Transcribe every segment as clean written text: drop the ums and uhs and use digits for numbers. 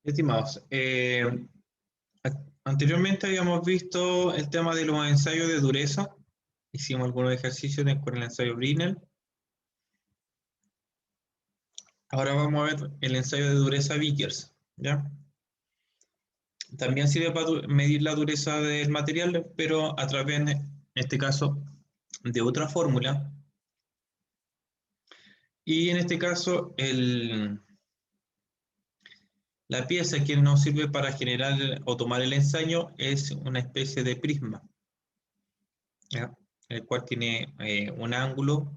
Estimados, anteriormente habíamos visto el tema de los ensayos de dureza. Hicimos algunos ejercicios con el ensayo Brinell. Ahora vamos a ver el ensayo de dureza Vickers, ¿ya? También sirve para medir la dureza del material, pero a través, en este caso, de otra fórmula. Y en este caso, la pieza que nos sirve para generar o tomar el ensayo es una especie de prisma, ¿ya? El cual tiene un ángulo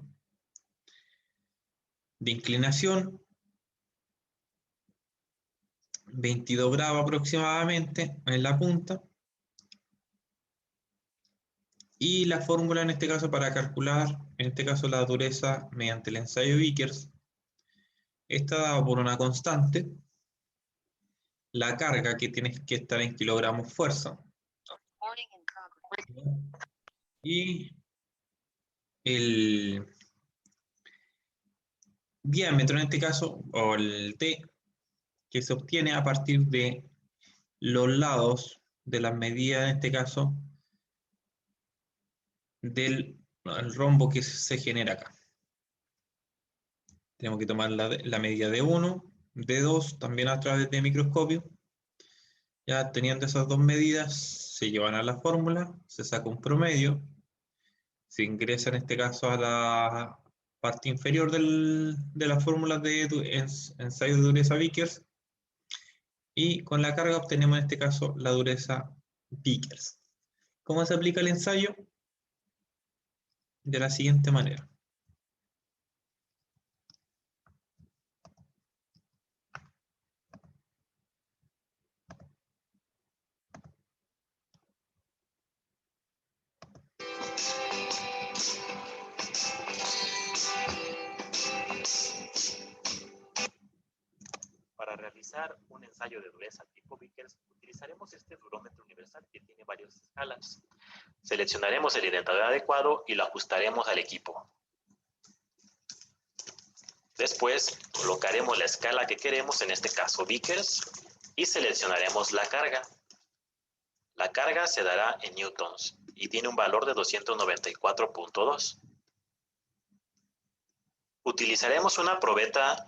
de inclinación 22 grados aproximadamente en la punta, y la fórmula en este caso para calcular, en este caso la dureza mediante el ensayo Vickers, está dado por una constante, la carga que tiene que estar en kilogramos fuerza, y el diámetro en este caso, o el T, que se obtiene a partir de los lados de las medidas, en este caso, del rombo que se genera acá. Tenemos que tomar la medida de 1, de 2, también a través de microscopio. Ya teniendo esas dos medidas, se llevan a la fórmula, se saca un promedio, se ingresa en este caso a la parte inferior de la fórmula de ensayo de dureza Vickers, y con la carga obtenemos en este caso la dureza Vickers. ¿Cómo se aplica el ensayo? De la siguiente manera. Para realizar un ensayo de dureza tipo Vickers, utilizaremos este durómetro universal que tiene varias escalas. Seleccionaremos el identador adecuado y lo ajustaremos al equipo. Después, colocaremos la escala que queremos, en este caso Vickers, y seleccionaremos la carga. La carga se dará en newtons y tiene un valor de 294.2. Utilizaremos una probeta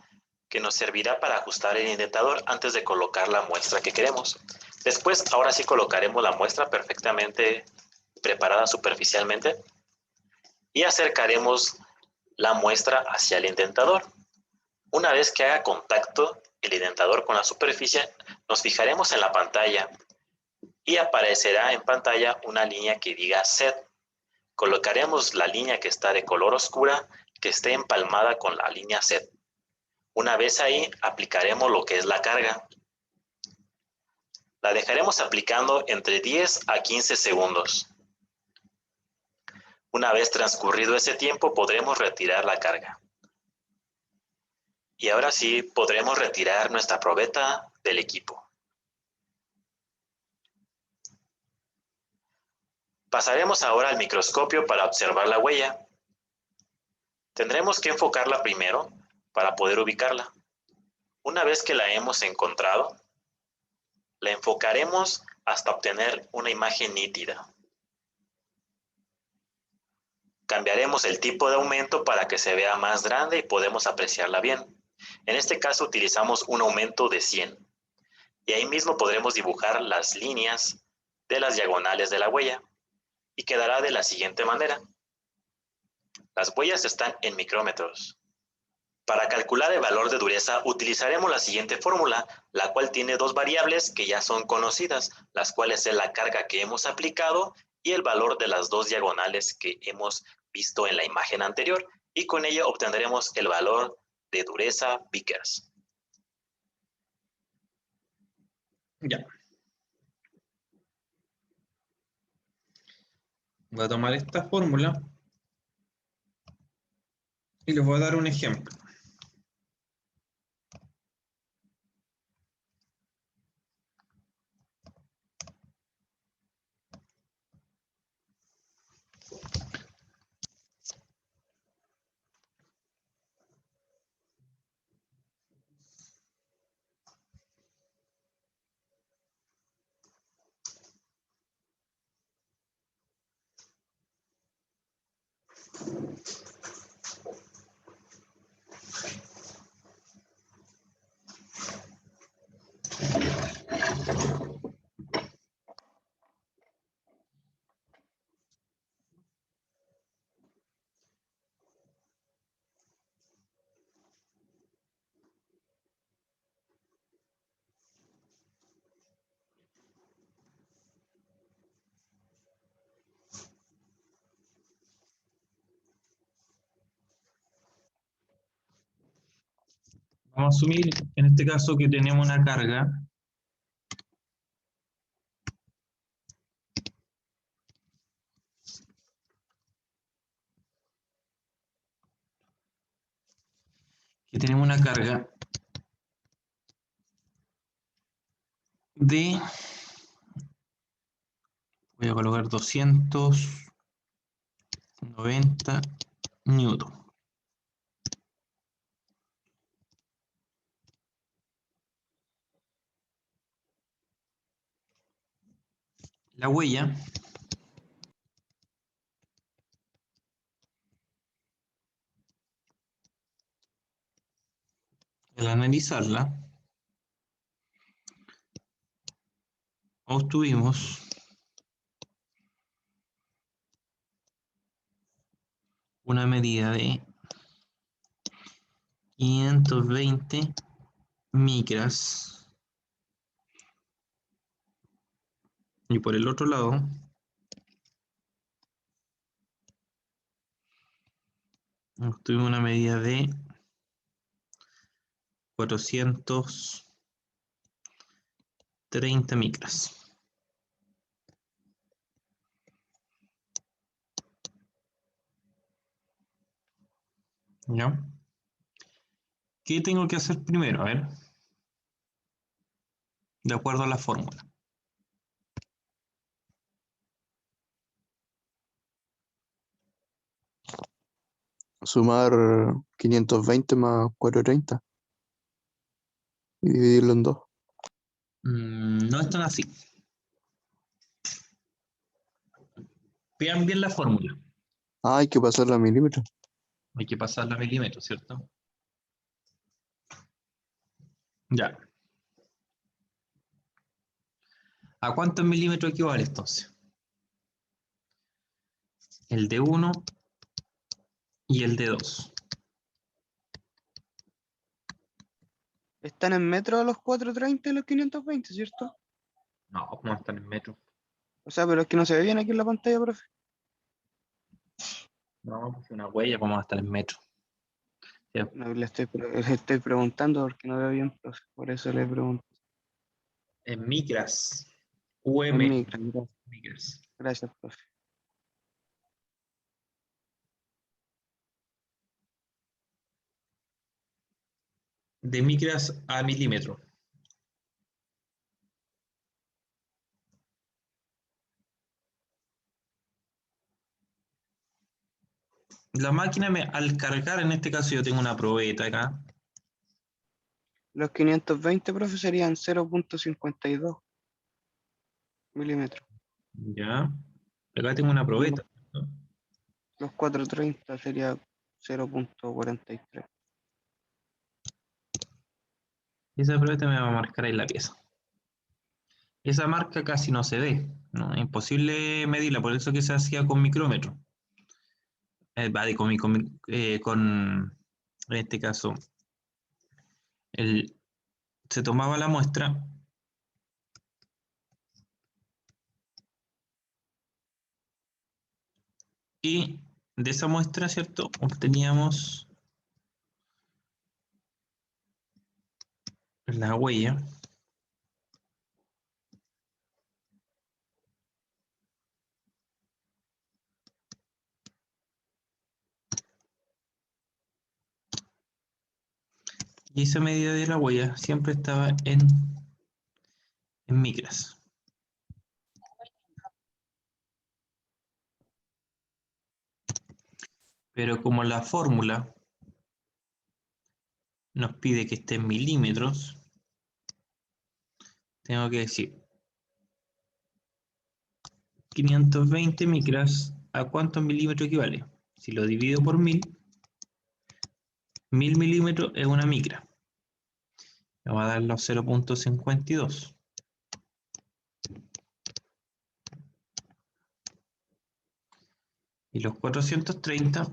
que nos servirá para ajustar el indentador antes de colocar la muestra que queremos. Después, ahora sí colocaremos la muestra perfectamente preparada superficialmente y acercaremos la muestra hacia el indentador. Una vez que haga contacto el indentador con la superficie, nos fijaremos en la pantalla y aparecerá en pantalla una línea que diga set. Colocaremos la línea que está de color oscura, que esté empalmada con la línea set. Una vez ahí, aplicaremos lo que es la carga. La dejaremos aplicando entre 10 a 15 segundos. Una vez transcurrido ese tiempo, podremos retirar la carga. Y ahora sí, podremos retirar nuestra probeta del equipo. Pasaremos ahora al microscopio para observar la huella. Tendremos que enfocarla primero para poder ubicarla. Una vez que la hemos encontrado, la enfocaremos hasta obtener una imagen nítida. Cambiaremos el tipo de aumento para que se vea más grande y podemos apreciarla bien. En este caso utilizamos un aumento de 100. Y ahí mismo podremos dibujar las líneas de las diagonales de la huella. Y quedará de la siguiente manera. Las huellas están en micrómetros. Para calcular el valor de dureza utilizaremos la siguiente fórmula, la cual tiene dos variables que ya son conocidas, las cuales es la carga que hemos aplicado y el valor de las dos diagonales que hemos visto en la imagen anterior, y con ello obtendremos el valor de dureza Vickers. Ya. Voy a tomar esta fórmula y les voy a dar un ejemplo. Vamos a asumir en este caso que tenemos una carga de, voy a colocar 290 newton. La huella al analizarla obtuvimos una medida de 520 micras y por el otro lado obtuvimos una medida de 430 micras. ¿Ya? ¿Qué tengo que hacer primero? A ver, de acuerdo a la fórmula. Sumar 520 más 430 y dividirlo en 2. No es tan así. Vean bien la fórmula. Ah, hay que pasarla a milímetros. Hay que pasarla a milímetros, ¿cierto? Ya. ¿A cuántos milímetros equivale entonces? El de 1 y el de 2. Están en metros los 430 y los 520, ¿cierto? No, ¿cómo están en metros? O sea, pero es que no se ve bien aquí en la pantalla, profe. No, pues una huella, ¿cómo va a estar en metros? Ya. No, le estoy preguntando porque no veo bien, profe. Por eso le pregunto. En micras. En micra, Micras. gracias, profe. De micras a milímetro. La máquina al cargar, en este caso yo tengo una probeta acá. Los 520, profe, serían 0.52 milímetros. Ya. Acá tengo una Y probeta, ¿no? los 430 sería 0.43. Y esa probeta me va a marcar ahí la pieza. Esa marca casi no se ve, ¿no? Es imposible medirla, por eso que se hacía con micrómetro. En este caso, se tomaba la muestra y de esa muestra, ¿cierto? Obteníamos la huella. Y esa medida de la huella siempre estaba en micras. Pero como la fórmula nos pide que esté en milímetros, tengo que decir 520 micras, ¿a cuántos milímetros equivale? Si lo divido por 1000, 1000 milímetros es una micra. Me va a dar los 0.52. Y los 430,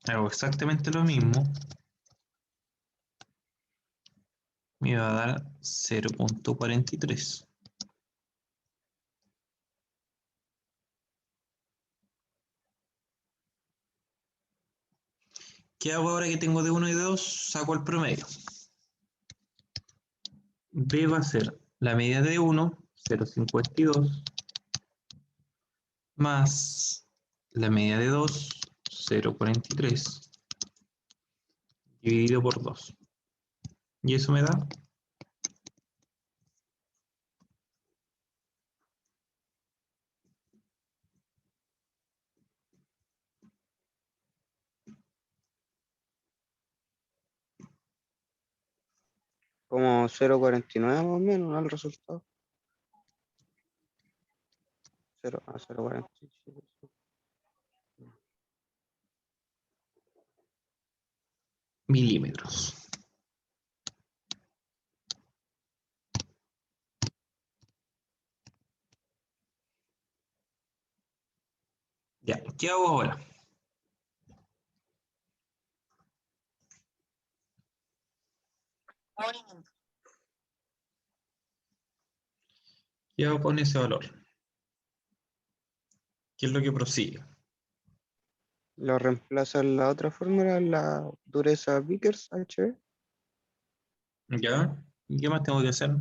hago exactamente lo mismo. Me va a dar 0.43. ¿Qué hago ahora que tengo de 1 y de 2? Saco el promedio. B va a ser la medida de 1, 0.52, más la medida de 2, 0.43, dividido por 2. Y eso me da Como 0,49 más o menos al resultado. 0,47. milímetros. Ya, ¿qué hago ahora? ¿Qué hago con ese valor? ¿Qué es lo que prosigue? Lo reemplaza en la otra fórmula, la dureza Vickers HB. ¿Ya? ¿Y qué más tengo que hacer?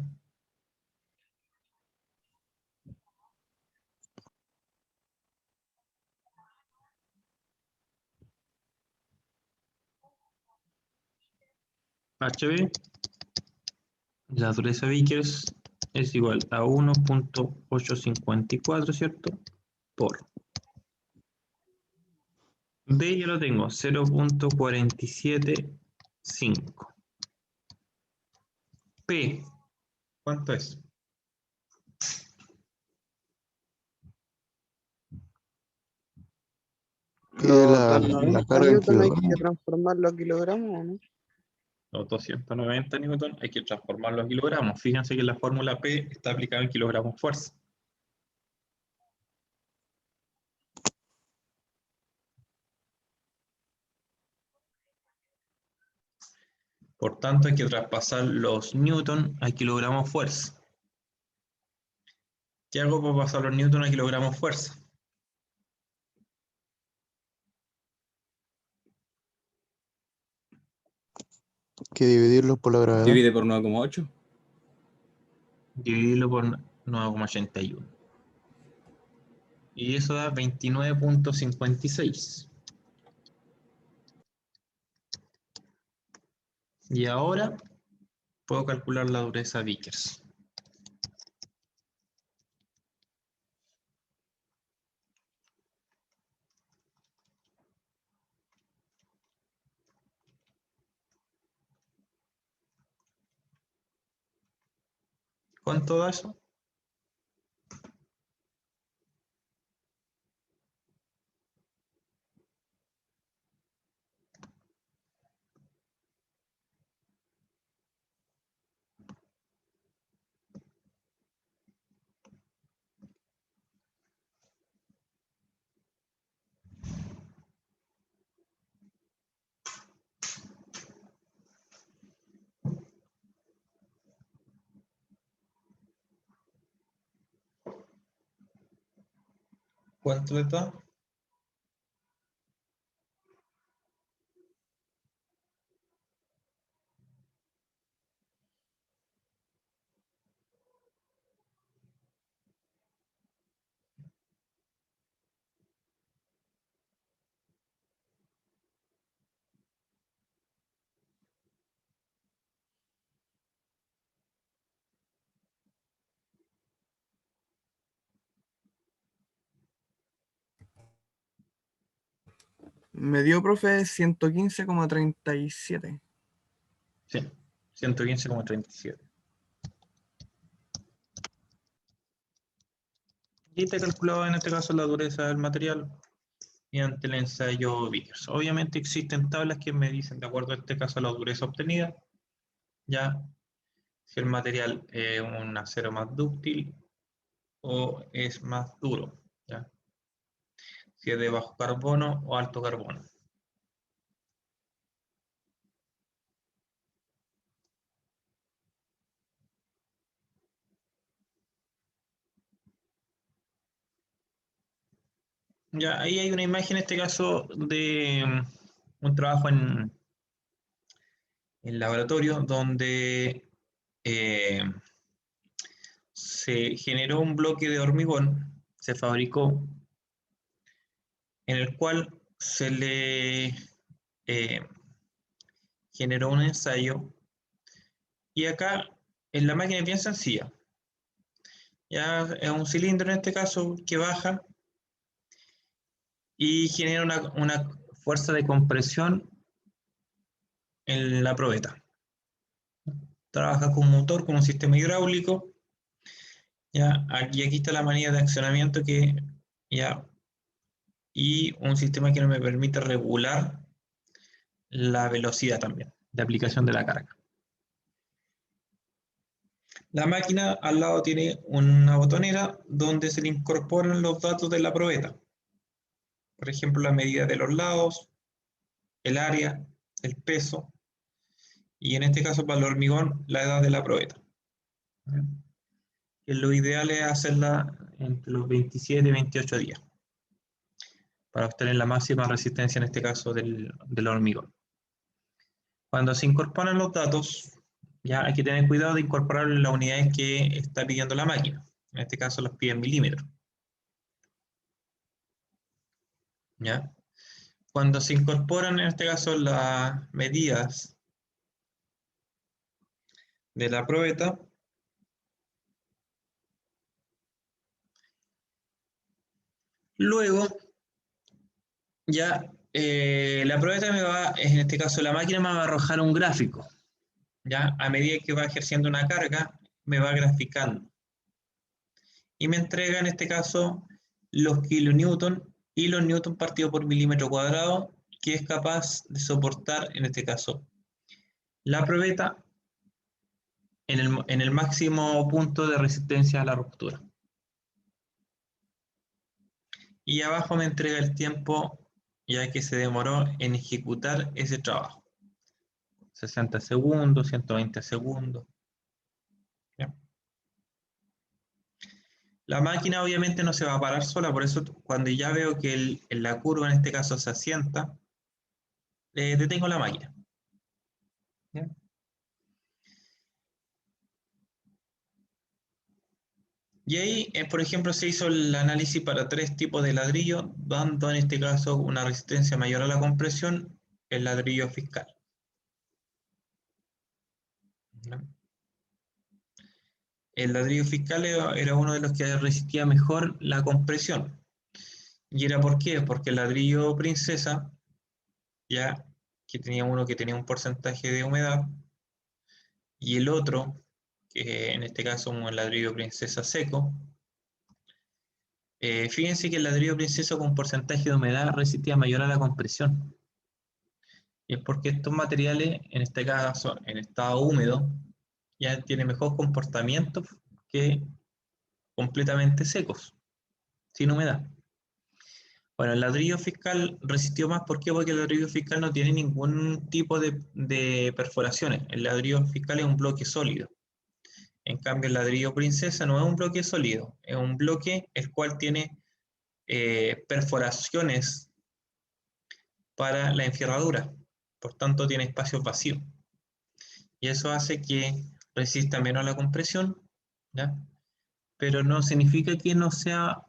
HB, la dureza Vickers es igual a 1.854, ¿cierto? Por D ya lo tengo, 0.475. P, ¿cuánto es? Que Los la 290 carga en newton hay kilogramos. que transformarlo a kilogramos, ¿o no? Los 290 newton hay que transformarlos a kilogramos. Fíjense que la fórmula P está aplicada en kilogramos fuerza. Por tanto, hay que traspasar los newton a kilogramos fuerza. ¿Qué hago para pasar los newton a kilogramos fuerza? Que dividirlos por la gravedad. Divide por 9,8. Dividirlo por 9,81. Y eso da 29.56. Y ahora puedo calcular la dureza Vickers. ¿Cuánto da eso? ¿Cuánto le da? Me dio, profe, 115,37. Sí, 115,37. Y te calculaba en este caso la dureza del material. mediante el ensayo Vickers. Obviamente existen tablas que me dicen, de acuerdo a este caso, la dureza obtenida, ya si el material es un acero más dúctil o es más duro, ¿ya? Si es de bajo carbono o alto carbono. Ya, ahí hay una imagen, en este caso, de un trabajo en laboratorio donde se generó un bloque de hormigón, se fabricó, en el cual se le generó un ensayo, y acá en la máquina es bien sencilla. Ya es un cilindro en este caso que baja y genera una fuerza de compresión en la probeta. Trabaja con un motor, con un sistema hidráulico. Ya, aquí está la manilla de accionamiento que ya, y un sistema que no me permite regular la velocidad también de aplicación de la carga. La máquina al lado tiene una botonera donde se le incorporan los datos de la probeta. Por ejemplo, la medida de los lados, el área, el peso, y en este caso para el hormigón, la edad de la probeta. Lo ideal es hacerla entre los 27 y 28 días para obtener la máxima resistencia, en este caso del hormigón. Cuando se incorporan los datos, ya hay que tener cuidado de incorporar las unidades que está pidiendo la máquina. En este caso los pide en milímetros. ¿Ya? Cuando se incorporan, en este caso, las medidas de la probeta, luego ya la probeta me va, en este caso la máquina me va a arrojar un gráfico. ¿Ya? A medida que va ejerciendo una carga, me va graficando. Y me entrega, en este caso, los kilonewton y los newton partido por milímetro cuadrado, que es capaz de soportar, en este caso, la probeta en el máximo punto de resistencia a la ruptura. Y abajo me entrega el tiempo ya que se demoró en ejecutar ese trabajo. 60 segundos, 120 segundos. ¿Ya? La máquina obviamente no se va a parar sola, por eso cuando ya veo que la curva en este caso se asienta, detengo la máquina. ¿Ya? Y ahí, por ejemplo, se hizo el análisis para 3 tipos de ladrillo, dando en este caso una resistencia mayor a la compresión, el ladrillo fiscal. ¿Ya? El ladrillo fiscal era uno de los que resistía mejor la compresión. ¿Y era por qué? Porque el ladrillo princesa, ya que tenía uno que tenía un porcentaje de humedad, y el otro, que en este caso un ladrillo princesa seco, fíjense que el ladrillo princesa con porcentaje de humedad resistía mayor a la compresión. Y es porque estos materiales, en este caso en estado húmedo, ya tienen mejor comportamiento que completamente secos, sin humedad. Bueno, el ladrillo fiscal resistió más, ¿por qué? Porque el ladrillo fiscal no tiene ningún tipo de perforaciones. El ladrillo fiscal es un bloque sólido. En cambio, el ladrillo princesa no es un bloque sólido, es un bloque el cual tiene perforaciones para la enfierradura. Por tanto, tiene espacios vacíos. Y eso hace que resista menos a la compresión, ¿ya? Pero no significa que no sea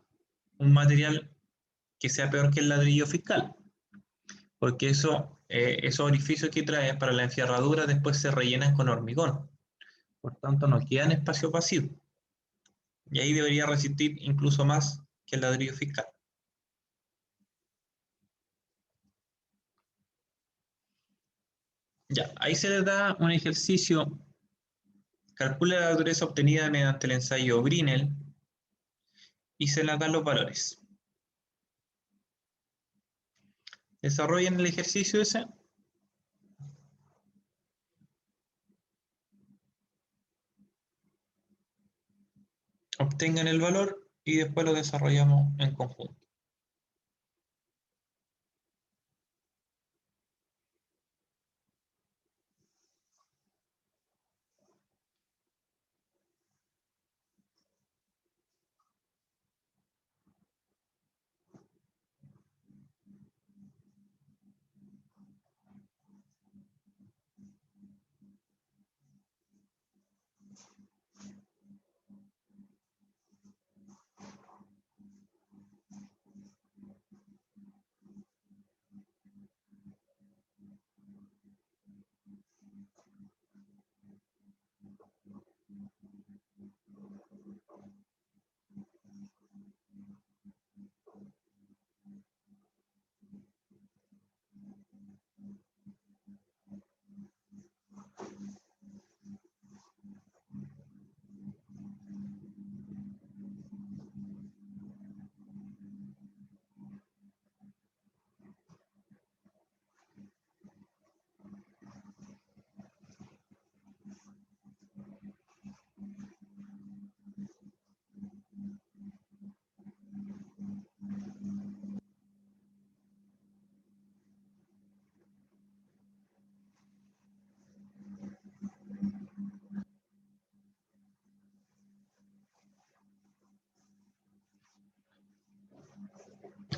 un material que sea peor que el ladrillo fiscal, porque esos orificios que trae para la enfierradura después se rellenan con hormigón, por tanto no quedan espacios vacíos, y ahí debería resistir incluso más que el ladrillo fiscal. Ya, ahí se les da un ejercicio, calcula la dureza obtenida mediante el ensayo Brinell y se les dan los valores. Desarrollen el ejercicio ese. Obtengan el valor y después lo desarrollamos en conjunto.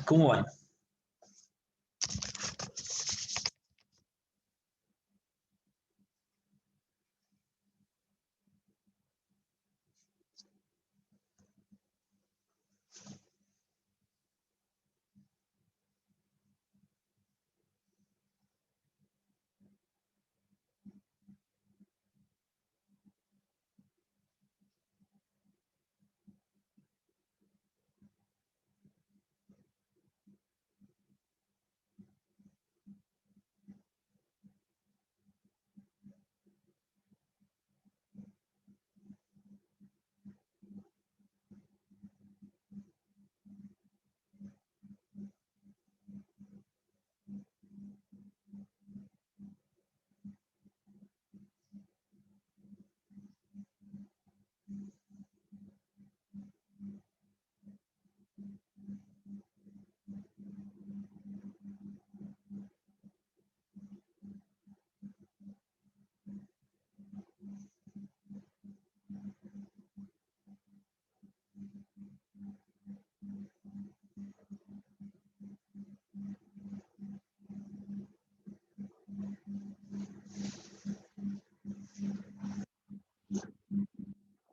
¿Cómo van?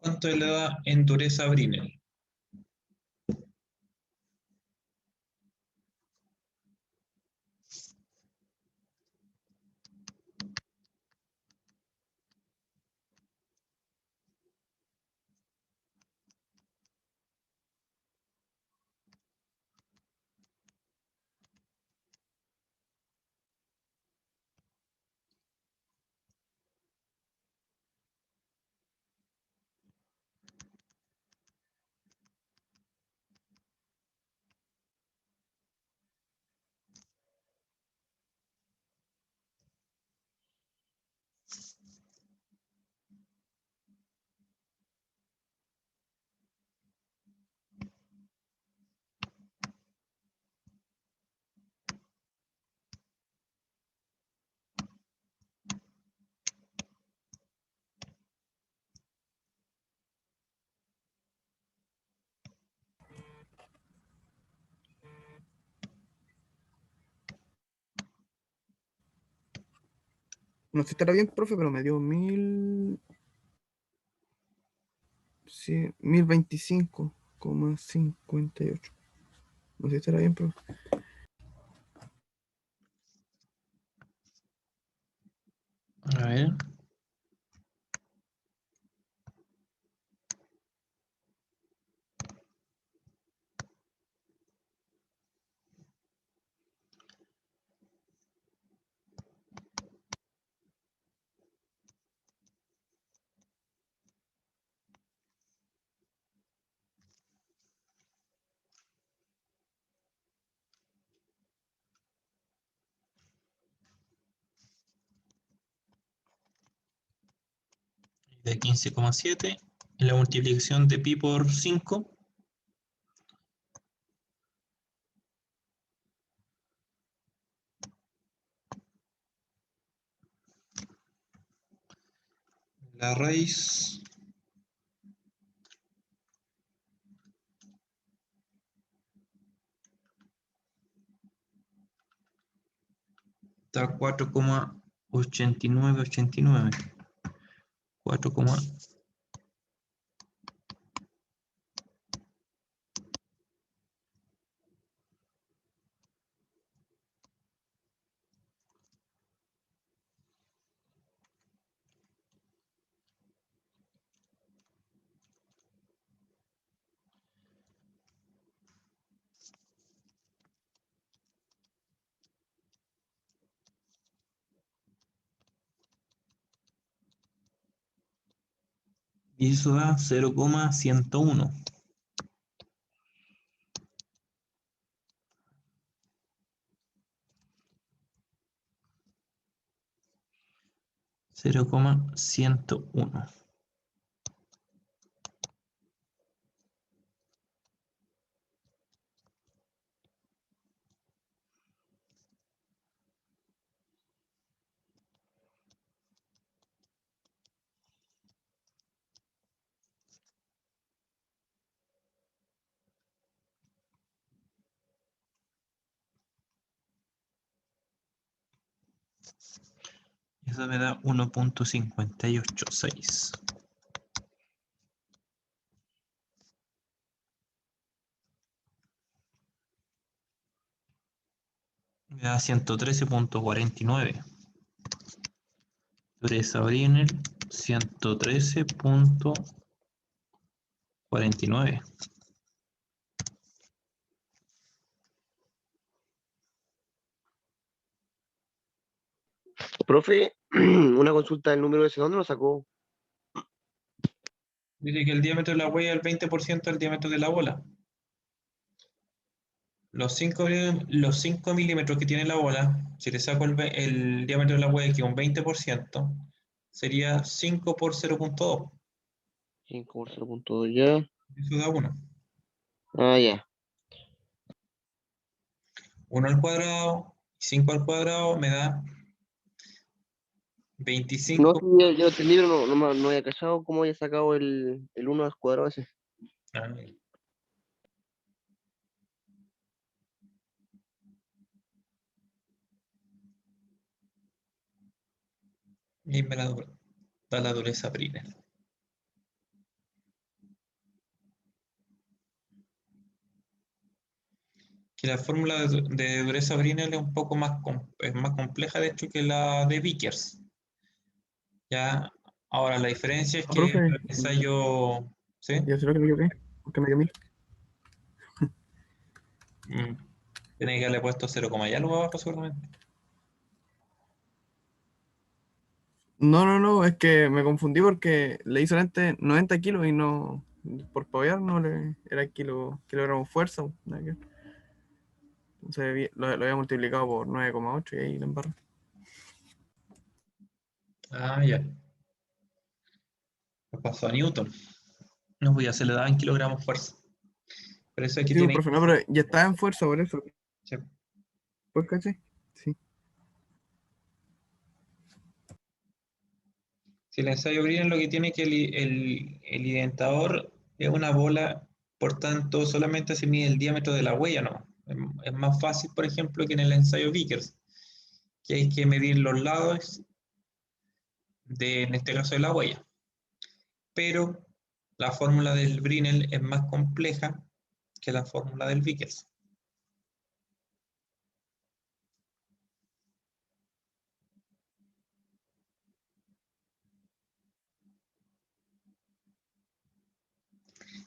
¿Cuánto le da en dureza a Brinell? No sé si estará bien, profe, pero me dio 1000. Sí, 1025,58. No sé si estará bien, profe. A ver. de 15,7. Y la multiplicación de pi por 5. La raíz está 4,8989. 4, y eso da 0,101. 0,101. Eso me da 1,586. Me da 113,49. Dureza Brinell 113,49. Profe, una consulta del número ese, ¿dónde lo sacó? Dice que el diámetro de la huella es el 20% del diámetro de la bola. Los 5 milímetros que tiene la bola, si le saco el diámetro de la huella, que es un 20%, sería 5 por 0,2. 5 por 0.2 ya. Eso da 1. Ah, ya. 1 al cuadrado, 5 al cuadrado me da 25. No, sí, yo entendí, pero no había cachado cómo había sacado el 1 al cuadrado ese. Ah, y me da la dureza Brinell. Que la fórmula de dureza Brinell es un poco más, es más compleja, de hecho, que la de Vickers. Ya, ahora la diferencia es que Profe, el ensayo, ¿sí? ya sé lo que me equivoqué, porque me dio 1000. Tiene que haberle puesto 0, y algo abajo seguramente. No, es que me confundí porque le hizo solamente 90 kilos y no, por paviar no le, era kilogramos fuerza. Nada que ver. Entonces lo había multiplicado por 9,8 y ahí le embarré. Ah, ya. Lo pasó a Newton. No, pues ya se le daba en kilogramos fuerza. Por eso aquí Sí, tiene. profe, no, pero ya estaba en fuerza por eso. Sí. ¿Pues caché? Sí. Si el ensayo Brinell lo que tiene que el identador es una bola, por tanto, solamente se mide el diámetro de la huella, ¿no? Es más fácil, por ejemplo, que en el ensayo Vickers, que hay que medir los lados en este caso, de la huella. Pero la fórmula del Brinell es más compleja que la fórmula del Vickers.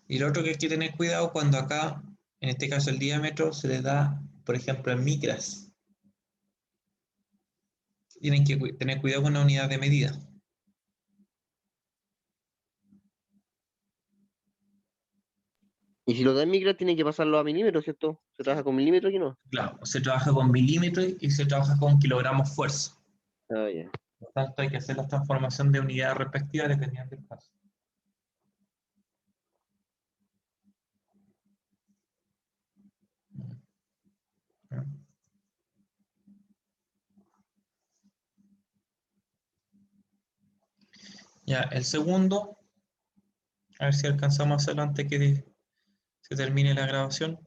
Y lo otro que hay que tener cuidado cuando acá, en este caso el diámetro, se le da, por ejemplo, en micras. Tienen que tener cuidado con la unidad de medida. Y si lo da en micra, tiene que pasarlo a milímetros, ¿cierto? Se trabaja con milímetros y no. Claro, se trabaja con milímetros y se trabaja con kilogramos fuerza. Ah, ya. Por lo tanto, hay que hacer la transformación de unidades respectivas dependiendo del caso. Ya, el segundo, a ver si alcanzamos a hacerlo antes que se termine la grabación.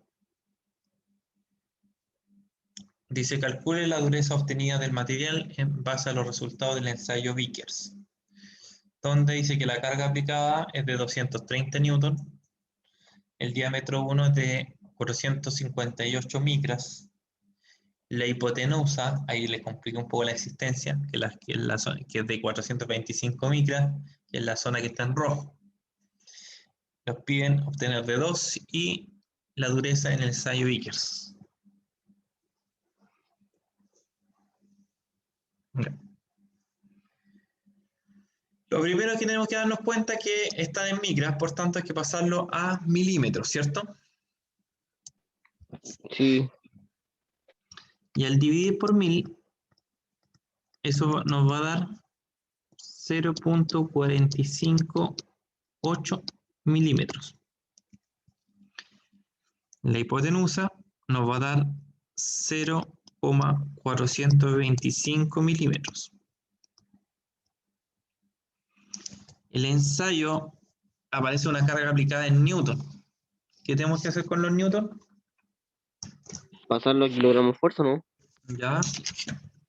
Dice, calcule la dureza obtenida del material en base a los resultados del ensayo Vickers, donde dice que la carga aplicada es de 230 newton, el diámetro 1 es de 458 micras, la hipotenusa, ahí les complico un poco la existencia, que es de 425 micras, que es la zona que está en rojo. Nos piden obtener de 2 y la dureza en el ensayo Vickers. Lo primero que tenemos que darnos cuenta es que está en micras, por tanto hay que pasarlo a milímetros, ¿cierto? Sí, Y al dividir por 1000, eso nos va a dar 0.458 milímetros. La hipotenusa nos va a dar 0.425 milímetros. El ensayo aparece una carga aplicada en newton. ¿Qué tenemos que hacer con los newton? pasarlo a kilogramos fuerza, ¿no? Ya.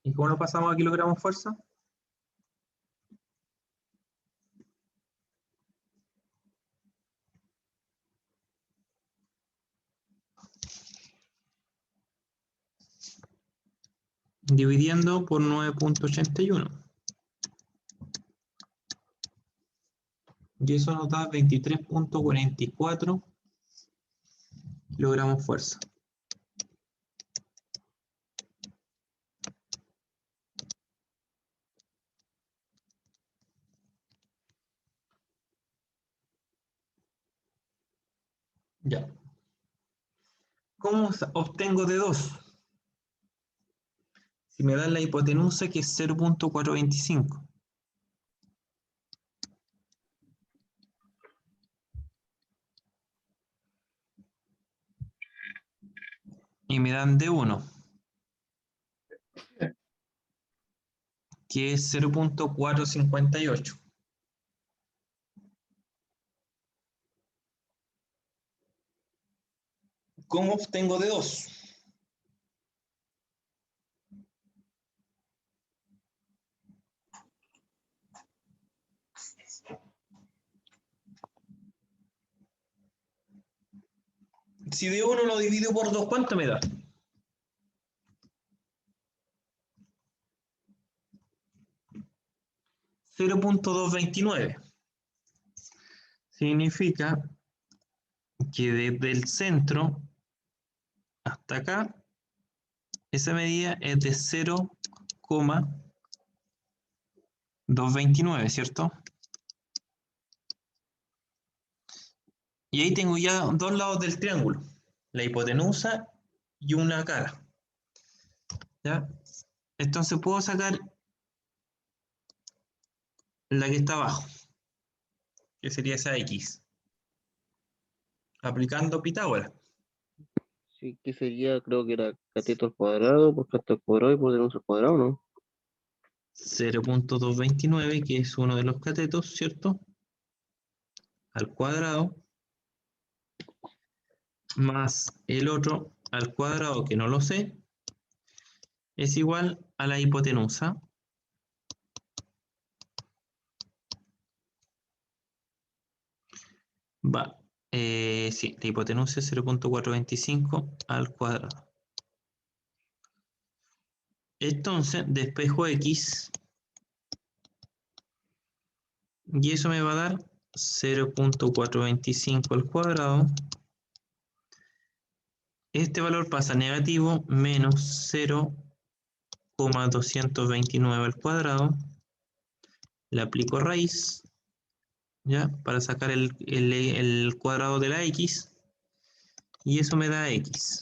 ¿Y cómo lo pasamos a kilogramos fuerza? Dividiendo por 9.81. Y eso nos da 23.44 kilogramos fuerza. Ya. ¿Cómo obtengo de 2? Si me dan la hipotenusa, que es 0.425. Y me dan de 1, que es 0.458. ¿Cómo obtengo de 2? Si de 1 lo divido por 2, ¿cuánto me da? .229. Significa que desde el centro hasta acá, esa medida es de 0.229, ¿cierto? Y ahí tengo ya dos lados del triángulo, la hipotenusa y una cara. ¿Ya? Entonces puedo sacar la que está abajo, que sería esa X, aplicando Pitágoras. Sí, que sería, creo que era cateto al cuadrado, por cateto al cuadrado y por hipotenusa al cuadrado, ¿no? 0.229, que es uno de los catetos, ¿cierto? Al cuadrado, más el otro al cuadrado, que no lo sé, es igual a la hipotenusa. Sí, la hipotenusa es 0.425 al cuadrado. Entonces, despejo X, y eso me va a dar 0.425 al cuadrado. Este valor pasa a negativo, menos 0.229 al cuadrado. Le aplico raíz, ¿ya? Para sacar el cuadrado de la X, y eso me da X.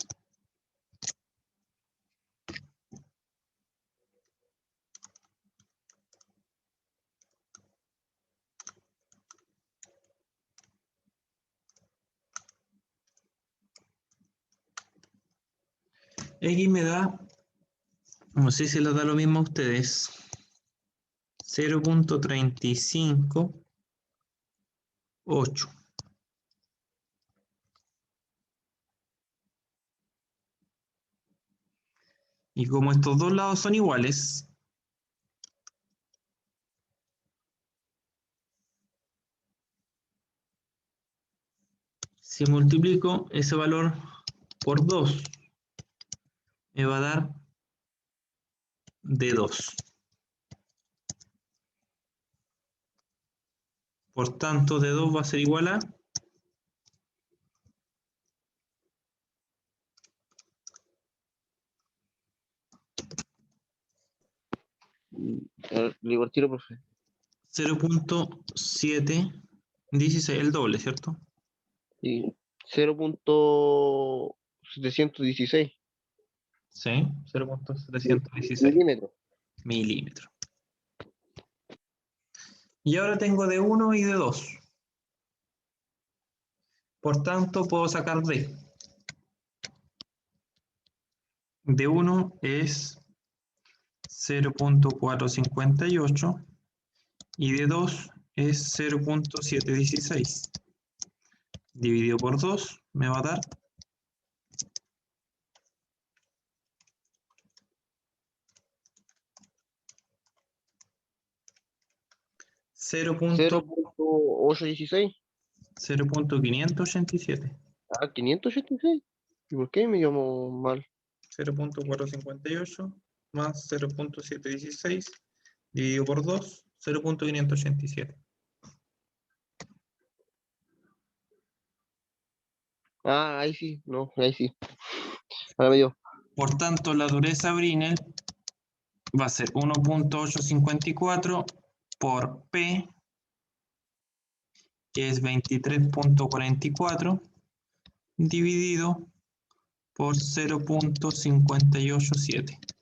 X me da, no sé si les da lo mismo a ustedes, 0.358. Y como estos dos lados son iguales, si multiplico ese valor por 2, me va a dar D2. Por tanto, D2 va a ser igual a A ver, le digo al tiro, profe. 0.716, el doble, ¿cierto? Sí, 0.716 Sí, 0.716 milímetros. milímetros. Y ahora tengo D1 y D2. Por tanto, puedo sacar D. D1 es 0.458 y D2 es 0.716. Dividido por 2 me va a dar 0.816. 0.587. Ah, 586. ¿Y por qué me llamo mal? 0.458 más 0.716 dividido por 2, 0.587. Ah, ahí sí, no, ahí sí. Ahora me dio. Por tanto, la dureza Brinell va a ser 1.854 por P, que es 23.44, dividido por 0.587.